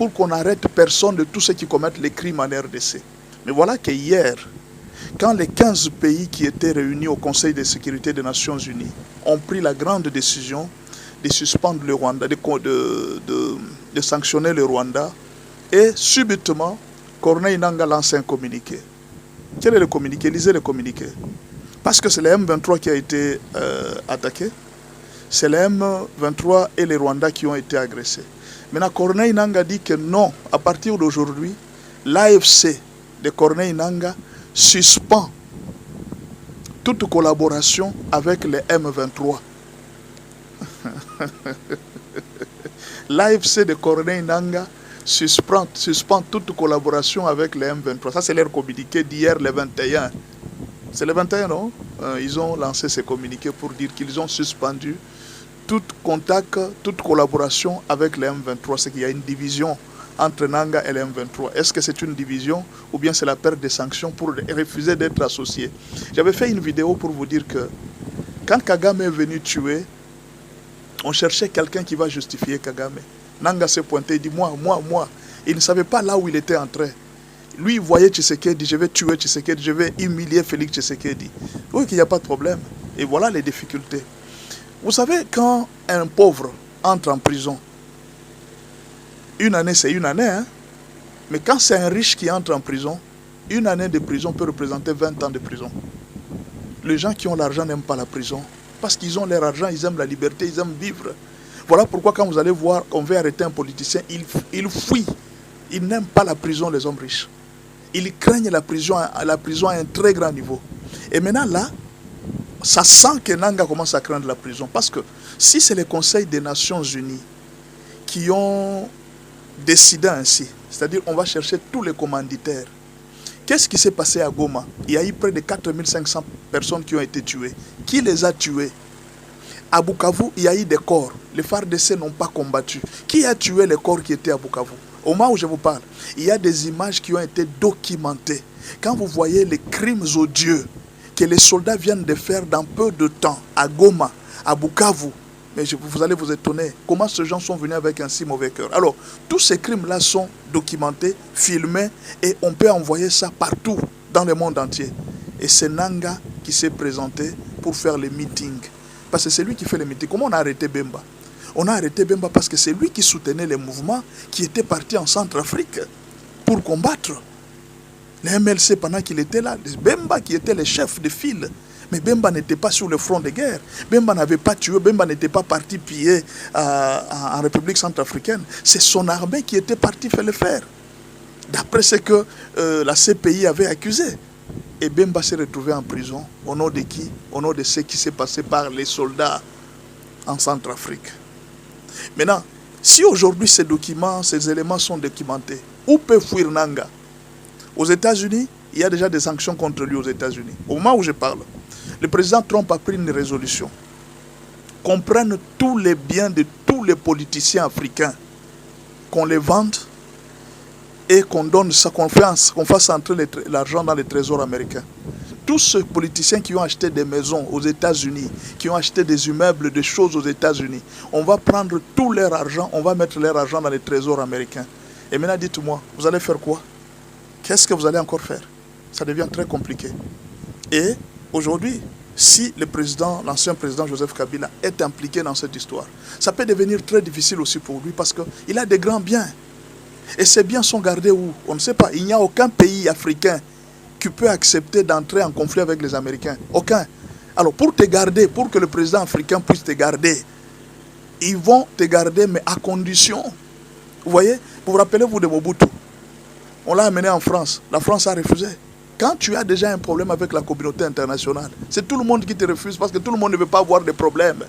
pour qu'on n'arrête personne de tous ceux qui commettent les crimes en RDC. Mais voilà que hier, quand les 15 pays qui étaient réunis au Conseil de sécurité des Nations Unies ont pris la grande décision de suspendre le Rwanda, de sanctionner le Rwanda, et subitement, Corneille Nangaa lance un communiqué. Quel est le communiqué? Lisez le communiqué. Parce que c'est le M23 qui a été attaqué. C'est le M23 et les Rwandais qui ont été agressés. Maintenant, Corneille Nangaa dit que non, à partir d'aujourd'hui, l'AFC de Corneille Nangaa suspend toute collaboration avec les M23. L'AFC de Corneille Nangaa suspend toute collaboration avec les M23. Ça, c'est leur communiqué d'hier, le 21. C'est le 21, non? Ils ont lancé ces communiqués pour dire qu'ils ont suspendu tout contact, toute collaboration avec les M23. C'est qu'il y a une division entre Nangaa et les M23. Est-ce que c'est une division ou bien c'est la perte des sanctions pour refuser d'être associé? J'avais fait une vidéo pour vous dire que quand Kagame est venu tuer, on cherchait quelqu'un qui va justifier Kagame. Nangaa s'est pointé, il dit moi. Il ne savait pas là où il était entré. Lui, il voyait Tshisekedi, je vais tuer Tshisekedi, je vais humilier Félix Tshisekedi. Oui, qu'il n'y a pas de problème. Et voilà les difficultés. Vous savez, quand un pauvre entre en prison, une année, c'est une année, hein? Mais quand c'est un riche qui entre en prison, une année de prison peut représenter 20 ans de prison. Les gens qui ont l'argent n'aiment pas la prison. Parce qu'ils ont leur argent, ils aiment la liberté, ils aiment vivre. Voilà pourquoi quand vous allez voir qu'on veut arrêter un politicien, il fuit. Ils n'aiment pas la prison, les hommes riches. Ils craignent la prison à un très grand niveau. Et maintenant là, ça sent que Nangaa commence à craindre la prison. Parce que si c'est le Conseil des Nations Unies qui ont décidé ainsi, c'est-à-dire on va chercher tous les commanditaires. Qu'est-ce qui s'est passé à Goma? Il y a eu près de 4500 personnes qui ont été tuées. Qui les a tuées? À Bukavu, il y a eu des corps. Les FARDC n'ont pas combattu. Qui a tué les corps qui étaient à Bukavu? Au moment où je vous parle, il y a des images qui ont été documentées. Quand vous voyez les crimes odieux que les soldats viennent de faire dans peu de temps, à Goma, à Bukavu, mais vous allez vous étonner comment ces gens sont venus avec un si mauvais cœur. Alors, tous ces crimes-là sont documentés, filmés, et on peut envoyer ça partout dans le monde entier. Et c'est Nangaa qui s'est présenté pour faire les meetings. Parce que c'est lui qui fait les meetings. Comment on a arrêté Bemba? On a arrêté Bemba parce que c'est lui qui soutenait les mouvements qui étaient partis en Centrafrique pour combattre les MLC pendant qu'il était là. Bemba qui était le chef de file. Mais Bemba n'était pas sur le front de guerre. Bemba n'avait pas tué. Bemba n'était pas parti piller en République centrafricaine. C'est son armée qui était partie faire le faire. D'après ce que la CPI avait accusé. Et Bemba s'est retrouvé en prison. Au nom de qui? Au nom de ce qui s'est passé par les soldats en Centrafrique. Maintenant, si aujourd'hui ces documents, ces éléments sont documentés, où peut fuir Nangaa? Aux États-Unis, il y a déjà des sanctions contre lui aux États-Unis. Au moment où je parle, le président Trump a pris une résolution qu'on prenne tous les biens de tous les politiciens africains, qu'on les vende et qu'on donne ça, qu'on fasse entrer l'argent dans les trésors américains. Tous ces politiciens qui ont acheté des maisons aux États-Unis, qui ont acheté des immeubles, des choses aux États-Unis, on va prendre tout leur argent, on va mettre leur argent dans les trésors américains. Et maintenant, dites-moi, vous allez faire quoi? Qu'est-ce que vous allez encore faire? Ça devient très compliqué. Et aujourd'hui, si le président, l'ancien président Joseph Kabila est impliqué dans cette histoire, ça peut devenir très difficile aussi pour lui parce qu'il a des grands biens. Et ces biens sont gardés où? On ne sait pas. Il n'y a aucun pays africain qui peut accepter d'entrer en conflit avec les Américains. Aucun. Alors pour te garder, pour que le président africain puisse te garder, ils vont te garder, mais à condition. Vous voyez? Vous rappelez-vous de Mobutu? On l'a amené en France. La France a refusé. Quand tu as déjà un problème avec la communauté internationale, c'est tout le monde qui te refuse parce que tout le monde ne veut pas avoir de problème.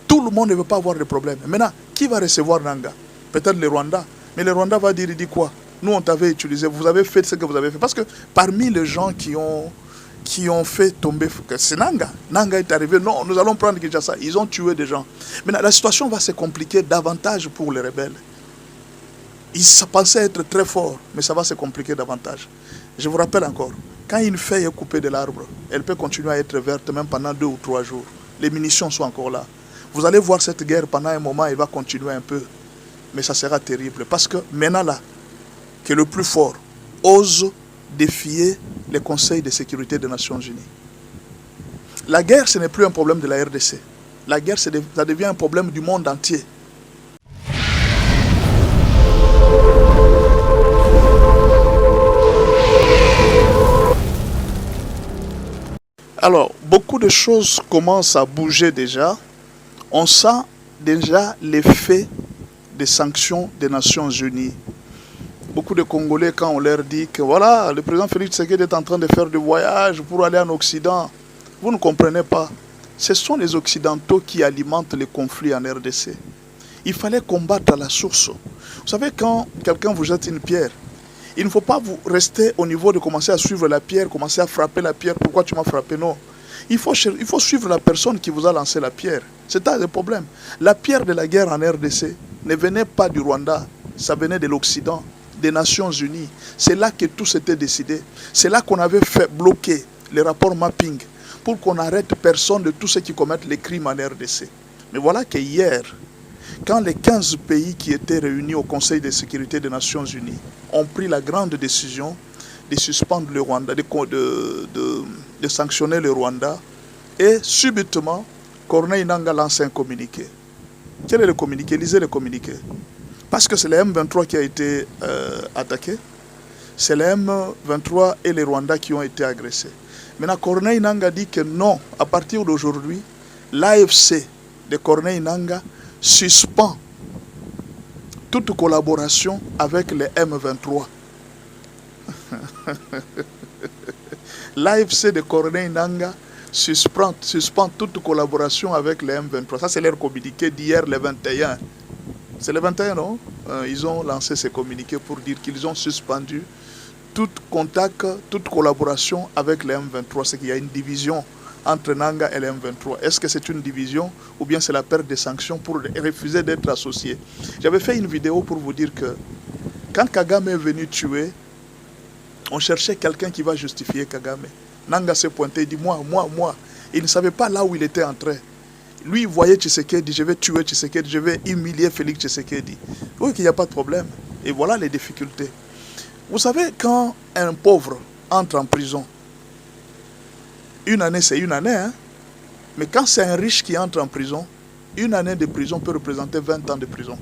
Tout le monde ne veut pas avoir de problème. Maintenant, qui va recevoir Nangaa? Peut-être le Rwanda. Mais le Rwanda va dire, il dit quoi? Nous, on t'avait utilisé, vous avez fait ce que vous avez fait. Parce que parmi les gens qui ont fait tomber, c'est Nangaa. Nangaa est arrivé, non, nous allons prendre Kinshasa. Ils ont tué des gens. Maintenant, la situation va se compliquer davantage pour les rebelles. Ils pensaient être très forts, mais ça va se compliquer davantage. Je vous rappelle encore, quand une feuille est coupée de l'arbre, elle peut continuer à être verte même pendant 2 ou 3 jours. Les munitions sont encore là. Vous allez voir cette guerre pendant un moment, elle va continuer un peu. mais ça sera terrible. Parce que maintenant là, que le plus fort ose défier les conseils de sécurité des Nations Unies. La guerre, ce n'est plus un problème de la RDC. La guerre, ça devient un problème du monde entier. Alors, beaucoup de choses commencent à bouger déjà. On sent déjà l'effet des sanctions des Nations Unies. Beaucoup de Congolais, quand on leur dit que voilà, le président Félix Tshisekedi est en train de faire des voyages pour aller en Occident, vous ne comprenez pas. Ce sont les Occidentaux qui alimentent les conflits en RDC. Il fallait combattre à la source. Vous savez, quand quelqu'un vous jette une pierre, il ne faut pas vous rester au niveau de commencer à suivre la pierre, commencer à frapper la pierre. Pourquoi tu m'as frappé? Non. Il faut suivre la personne qui vous a lancé la pierre. C'est ça le problème. La pierre de la guerre en RDC ne venait pas du Rwanda, ça venait de l'Occident, des Nations Unies. C'est là que tout s'était décidé. C'est là qu'on avait fait bloquer les rapports mapping pour qu'on arrête personne de tous ceux qui commettent les crimes en RDC. Mais voilà que hier, quand les 15 pays qui étaient réunis au Conseil de sécurité des Nations Unies ont pris la grande décision de suspendre le Rwanda, de sanctionner le Rwanda, et subitement, Corneille Nangaa lance un communiqué. Quel est le communiqué? Lisez le communiqué. Parce que c'est le M23 qui a été attaqué. C'est le M23 et les Rwandais qui ont été agressés. Maintenant, Corneille Nangaa dit que non, à partir d'aujourd'hui, l'AFC de Corneille Nangaa suspend toute collaboration avec les M23. L'AFC de Corneille Nangaa suspend toute collaboration avec les M23. Ça, c'est leur communiqué d'hier, le 21. C'est le 21, non? Ils ont lancé ces communiqués pour dire qu'ils ont suspendu tout contact, toute collaboration avec les M23. C'est qu'il y a une division entre Nangaa et les M23. Est-ce que c'est une division ou bien c'est la perte des sanctions pour refuser d'être associé? J'avais fait une vidéo pour vous dire que quand Kagame est venu tuer, on cherchait quelqu'un qui va justifier Kagame. Nangaa s'est pointé, il dit moi. Il ne savait pas là où il était entré. Lui, il voyait Tshisekedi, je vais tuer Tshisekedi, je vais humilier Félix Tshisekedi. Oui, qu'il n'y a pas de problème. Et voilà les difficultés. Vous savez, quand un pauvre entre en prison, une année, c'est une année, hein? Mais quand c'est un riche qui entre en prison, une année de prison peut représenter 20 ans de prison.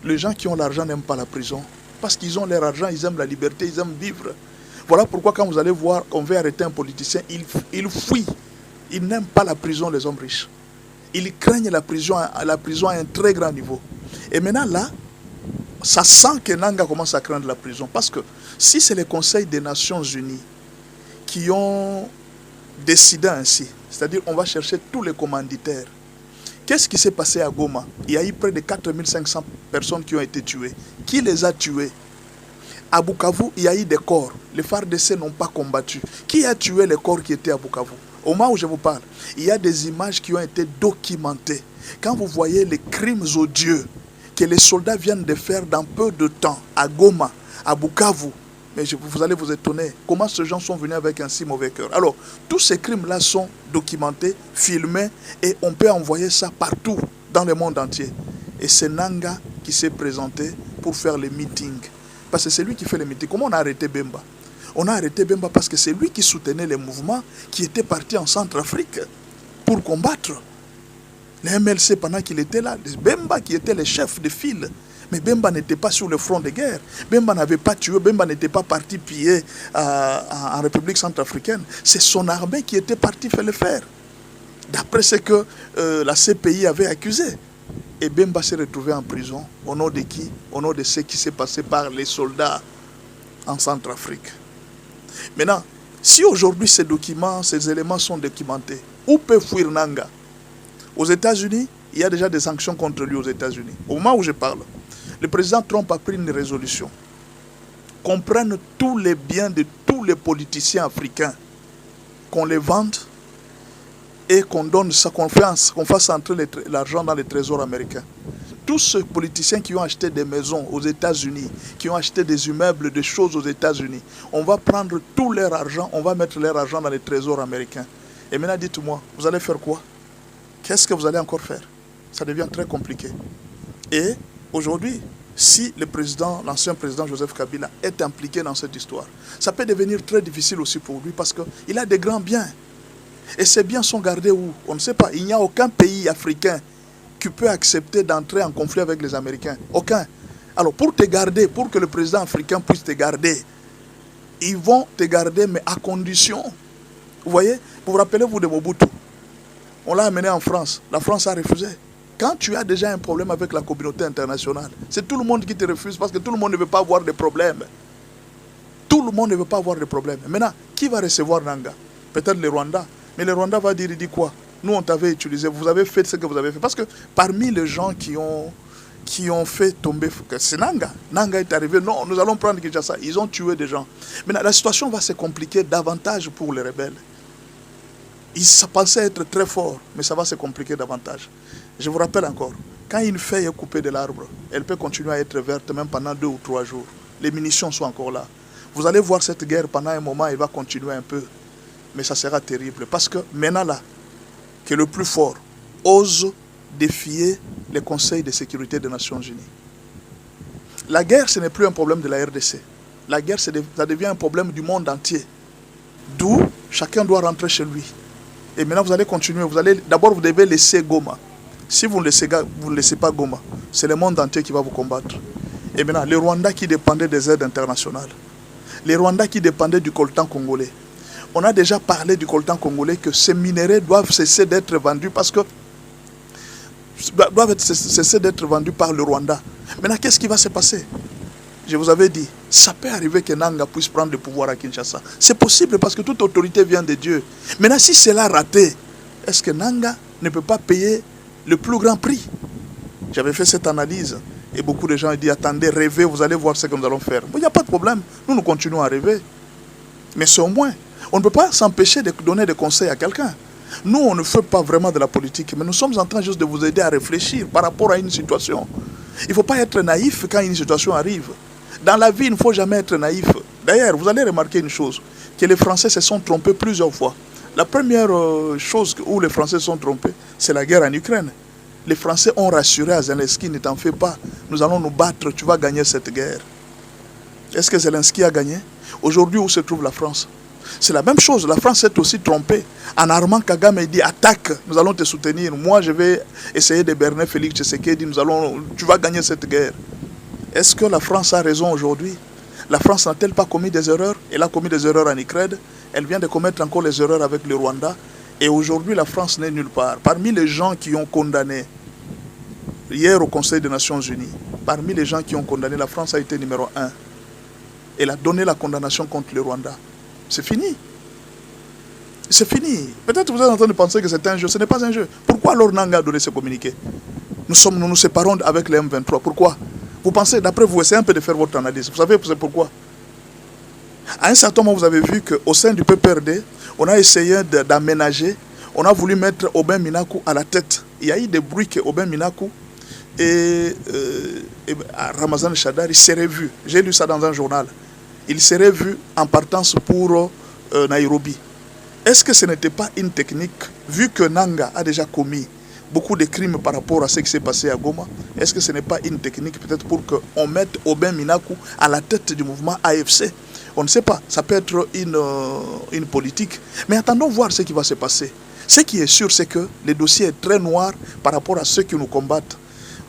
Les gens qui ont l'argent n'aiment pas la prison. Parce qu'ils ont leur argent, ils aiment la liberté, ils aiment vivre. Voilà pourquoi quand vous allez voir qu'on veut arrêter un politicien, il fuit. Ils n'aiment pas la prison, les hommes riches. Ils craignent la prison à un très grand niveau. Et maintenant là, ça sent que Nangaa commence à craindre la prison. Parce que si c'est le Conseil des Nations Unies qui ont décidé ainsi, c'est-à-dire on va chercher tous les commanditaires. Qu'est-ce qui s'est passé à Goma? Il y a eu près de 4500 personnes qui ont été tuées. Qui les a tuées? À Bukavu, il y a eu des corps. Les FARDC n'ont pas combattu. Qui a tué les corps qui étaient à Bukavu? Au moment où je vous parle, il y a des images qui ont été documentées. Quand vous voyez les crimes odieux que les soldats viennent de faire dans peu de temps à Goma, à Bukavu, mais vous allez vous étonner comment ces gens sont venus avec un si mauvais cœur. Alors, tous ces crimes-là sont documentés, filmés, et on peut envoyer ça partout dans le monde entier. Et c'est Nangaa qui s'est présenté pour faire les meetings. Parce que c'est lui qui fait les meetings. Comment on a arrêté Bemba? On a arrêté Bemba parce que c'est lui qui soutenait les mouvements qui étaient partis en Centrafrique pour combattre les MLC pendant qu'il était là. Bemba qui était le chef de file. Mais Bemba n'était pas sur le front de guerre. Bemba n'avait pas tué, Bemba n'était pas parti piller en République centrafricaine. C'est son armée qui était partie faire le faire. D'après ce que la CPI avait accusé. Et Bemba s'est retrouvé en prison. Au nom de qui? Au nom de ce qui s'est passé par les soldats en Centrafrique. Maintenant, si aujourd'hui ces documents, ces éléments sont documentés, où peut fuir Nangaa? Aux États-Unis, il y a déjà des sanctions contre lui aux États-Unis. Au moment où je parle, le président Trump a pris une résolution qu'on prenne tous les biens de tous les politiciens africains, qu'on les vende et qu'on donne ça, qu'on fasse entrer l'argent dans les trésors américains. Tous ces politiciens qui ont acheté des maisons aux États-Unis, qui ont acheté des immeubles, des choses aux États-Unis, on va prendre tout leur argent, on va mettre leur argent dans les trésors américains. Et maintenant, dites-moi, vous allez faire quoi? Qu'est-ce que vous allez encore faire? Ça devient très compliqué. Et Aujourd'hui, si l'ancien président Joseph Kabila est impliqué dans cette histoire, ça peut devenir très difficile aussi pour lui parce qu'il a des grands biens. Et ces biens sont gardés où? On ne sait pas. Il n'y a aucun pays africain qui peut accepter d'entrer en conflit avec les Américains. Aucun. Alors pour te garder, pour que le président africain puisse te garder, ils vont te garder, mais à condition. Vous voyez, vous vous rappelez-vous de Mobutu? On l'a amené en France. La France a refusé. Quand tu as déjà un problème avec la communauté internationale, c'est tout le monde qui te refuse parce que tout le monde ne veut pas avoir de problème. Tout le monde ne veut pas avoir de problème. Maintenant, qui va recevoir Nanga? Peut-être le Rwanda. Mais le Rwanda va dire, il dit quoi? Nous, on t'avait utilisé, vous avez fait ce que vous avez fait. Parce que parmi les gens qui ont fait tomber, c'est Nanga. Nanga est arrivé, non, nous allons prendre Kinshasa. Ils ont tué des gens. Maintenant, la situation va se compliquer davantage pour les rebelles. Ils pensaient être très forts, mais ça va se compliquer davantage. Je vous rappelle encore, quand une feuille est coupée de l'arbre, elle peut continuer à être verte même pendant 2 ou 3 jours. Les munitions sont encore là. Vous allez voir cette guerre pendant un moment, elle va continuer un peu. Mais ça sera terrible. Parce que maintenant là, que le plus fort ose défier les conseils de sécurité des Nations Unies. La guerre, ce n'est plus un problème de la RDC. La guerre, ça devient un problème du monde entier. D'où chacun doit rentrer chez lui. Et maintenant, vous allez continuer. D'abord, vous devez laisser Goma. Si vous ne laissez pas Goma, c'est le monde entier qui va vous combattre. Et maintenant, les Rwandais qui dépendaient des aides internationales, les Rwandais qui dépendaient du coltan congolais. On a déjà parlé du coltan congolais que ces minéraux doivent cesser d'être vendus cesser d'être vendus par le Rwanda. Maintenant, qu'est-ce qui va se passer? Je vous avais dit, ça peut arriver que Nanga puisse prendre le pouvoir à Kinshasa. C'est possible parce que toute autorité vient de Dieu. Maintenant, si c'est là raté, est-ce que Nanga ne peut pas payer le plus grand prix? J'avais fait cette analyse et beaucoup de gens ont dit, attendez, rêvez, vous allez voir ce que nous allons faire. Bon, il n'y a pas de problème, nous continuons à rêver. Mais c'est au moins, on ne peut pas s'empêcher de donner des conseils à quelqu'un. Nous, on ne fait pas vraiment de la politique, mais nous sommes en train juste de vous aider à réfléchir par rapport à une situation. Il ne faut pas être naïf quand une situation arrive. Dans la vie, il ne faut jamais être naïf. D'ailleurs, vous allez remarquer une chose, que les Français se sont trompés plusieurs fois. La première chose où les Français se sont trompés, c'est la guerre en Ukraine. Les Français ont rassuré à Zelensky, ne t'en fais pas, nous allons nous battre, tu vas gagner cette guerre. Est-ce que Zelensky a gagné? Aujourd'hui, où se trouve la France? C'est la même chose, la France s'est aussi trompée. En armant Kagame, il dit attaque, nous allons te soutenir. Moi, je vais essayer de berner Félix Tshisekedi, tu vas gagner cette guerre. Est-ce que la France a raison aujourd'hui? La France n'a-t-elle pas commis des erreurs? Elle a commis des erreurs en Ukraine. Elle vient de commettre encore les erreurs avec le Rwanda. Et aujourd'hui, la France n'est nulle part. Parmi les gens qui ont condamné, hier au Conseil des Nations Unies, parmi les gens qui ont condamné, la France a été numéro 1. Elle a donné la condamnation contre le Rwanda. C'est fini. C'est fini. Peut-être vous êtes en train de penser que c'est un jeu. Ce n'est pas un jeu. Pourquoi alors Nanga a donné ce communiqué? Nous nous séparons avec les M23. Pourquoi? Vous pensez, d'après vous, essayez un peu de faire votre analyse. Vous savez pourquoi? À un certain moment, vous avez vu qu'au sein du PPRD, on a essayé d'aménager. On a voulu mettre Aubin Minakou à la tête. Il y a eu des bruits que Aubin Minakou et Ramazan Chadari seraient vus. J'ai lu ça dans un journal. Ils seraient vus en partance pour Nairobi. Est-ce que ce n'était pas une technique, vu que Nanga a déjà commis beaucoup de crimes par rapport à ce qui s'est passé à Goma, est-ce que ce n'est pas une technique peut-être pour qu'on mette Aubin Minakou à la tête du mouvement AFC? On ne sait pas, ça peut être une politique. Mais attendons voir ce qui va se passer. Ce qui est sûr, c'est que le dossier est très noir par rapport à ceux qui nous combattent.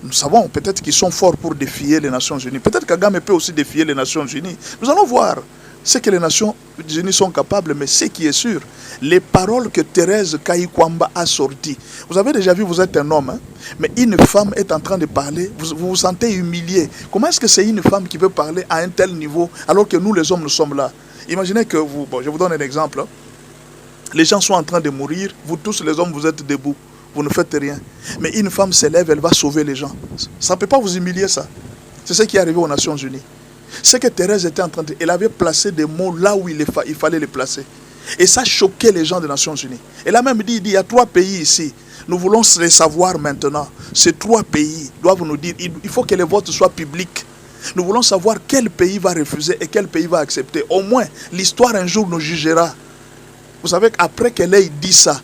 Nous savons peut-être qu'ils sont forts pour défier les Nations Unies. Peut-être que Kagame peut aussi défier les Nations Unies. Nous allons voir ce que les Nations Unies sont capables, mais ce qui est sûr, les paroles que Thérèse Kayikwamba a sorties. Vous avez déjà vu, vous êtes un homme, hein, mais une femme est en train de parler, vous vous sentez humilié. Comment est-ce que c'est une femme qui peut parler à un tel niveau alors que nous les hommes, nous sommes là? Imaginez que vous, je vous donne un exemple. Les gens sont en train de mourir, vous tous les hommes, vous êtes debout. Vous ne faites rien. Mais une femme s'élève, elle va sauver les gens. Ça ne peut pas vous humilier, ça. C'est ce qui est arrivé aux Nations Unies. C'est que Thérèse était en train de... Elle avait placé des mots là où il fallait les placer. Et ça choquait les gens des Nations Unies. Elle a même dit, il y a 3 pays ici. Nous voulons les savoir maintenant. Ces 3 pays doivent nous dire, il faut que les votes soient publics. Nous voulons savoir quel pays va refuser et quel pays va accepter. Au moins, l'histoire un jour nous jugera. Vous savez qu'après qu'elle ait dit ça,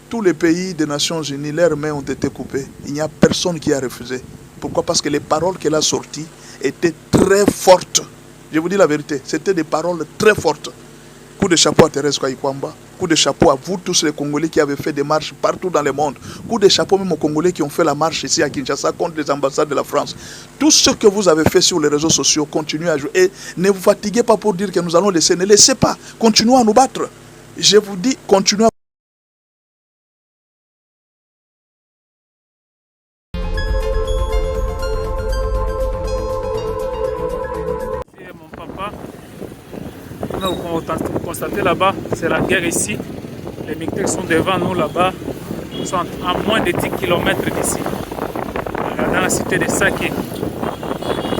tous les pays des Nations Unies, leurs mains ont été coupées. Il n'y a personne qui a refusé. Pourquoi? Parce que les paroles qu'elle a sorties étaient très fortes. Je vous dis la vérité, c'était des paroles très fortes. Coup de chapeau à Thérèse Kwaïkwamba, coup de chapeau à vous tous les Congolais qui avaient fait des marches partout dans le monde, coup de chapeau même aux Congolais qui ont fait la marche ici à Kinshasa contre les ambassades de la France. Tout ce que vous avez fait sur les réseaux sociaux, continuez à jouer. Et ne vous fatiguez pas pour dire que nous allons laisser. Ne laissez pas. Continuez à nous battre. Je vous dis, continuez à... Mon papa, vous constatez là-bas, c'est la guerre ici. Les militaires sont devant nous là-bas. Nous sommes à moins de 10 km d'ici, dans la cité de Saké.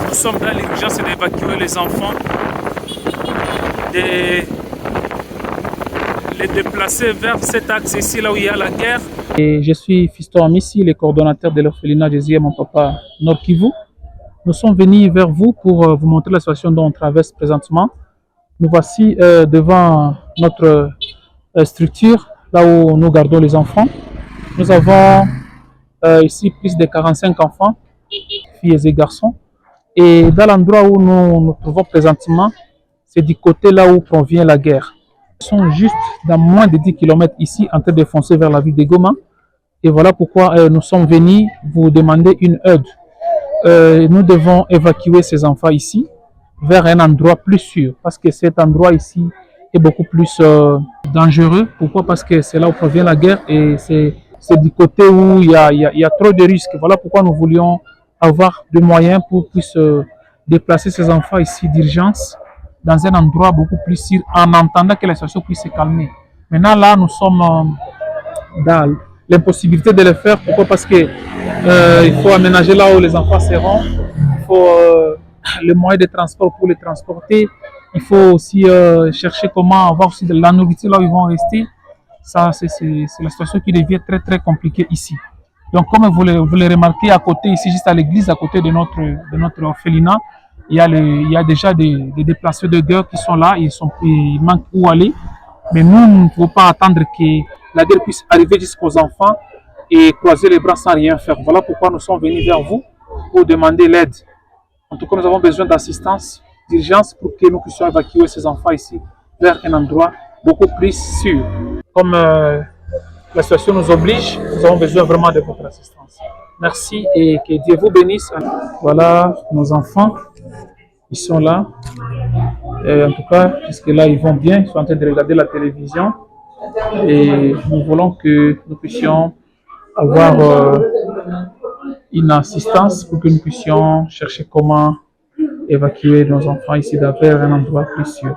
Nous sommes dans l'urgence d'évacuer les enfants, de les déplacer vers cet axe ici, là où il y a la guerre. Et je suis Fiston Amissi, le coordonnateur de l'orphelinat Jésus mon papa Nord Kivu. Nous sommes venus vers vous pour vous montrer la situation dont on traverse présentement. Nous voici devant notre structure, là où nous gardons les enfants. Nous avons ici plus de 45 enfants, filles et garçons. Et dans l'endroit où nous nous trouvons présentement, c'est du côté là où provient la guerre. Ils sont juste dans moins de 10 km ici, en train de foncer vers la ville de Goma. Et voilà pourquoi nous sommes venus vous demander une aide. Nous devons évacuer ces enfants ici vers un endroit plus sûr, parce que cet endroit ici est beaucoup plus dangereux. Pourquoi? Parce que c'est là où provient la guerre et c'est du côté où il y a trop de risques. Voilà pourquoi nous voulions avoir des moyens pour puisse déplacer ces enfants ici d'urgence dans un endroit beaucoup plus sûr en attendant que la situation puisse se calmer. Maintenant là, nous sommes dans l'impossibilité de le faire. Pourquoi? Parce que il faut aménager là où les enfants seront. Il faut les moyens de transport pour les transporter. Il faut aussi chercher comment avoir aussi de la nourriture là où ils vont rester. Ça, c'est la situation qui devient très très compliquée ici. Donc, comme vous le remarquez à côté, ici, juste à l'église, à côté de notre orphelinat, il y a déjà des déplacés de guerre qui sont là, ils manquent où aller. Mais nous ne pouvons pas attendre que la guerre puisse arriver jusqu'aux enfants et croiser les bras sans rien faire. Voilà pourquoi nous sommes venus vers vous pour demander l'aide. En tout cas, nous avons besoin d'assistance, d'urgence pour que nous puissions évacuer ces enfants ici vers un endroit beaucoup plus sûr. Comme la situation nous oblige, nous avons besoin vraiment de votre assistance. Merci et que Dieu vous bénisse. Voilà nos enfants, ils sont là. Et en tout cas, jusque-là, ils vont bien, ils sont en train de regarder la télévision. Et nous voulons que nous puissions avoir une assistance pour que nous puissions chercher comment évacuer nos enfants ici vers un endroit plus sûr.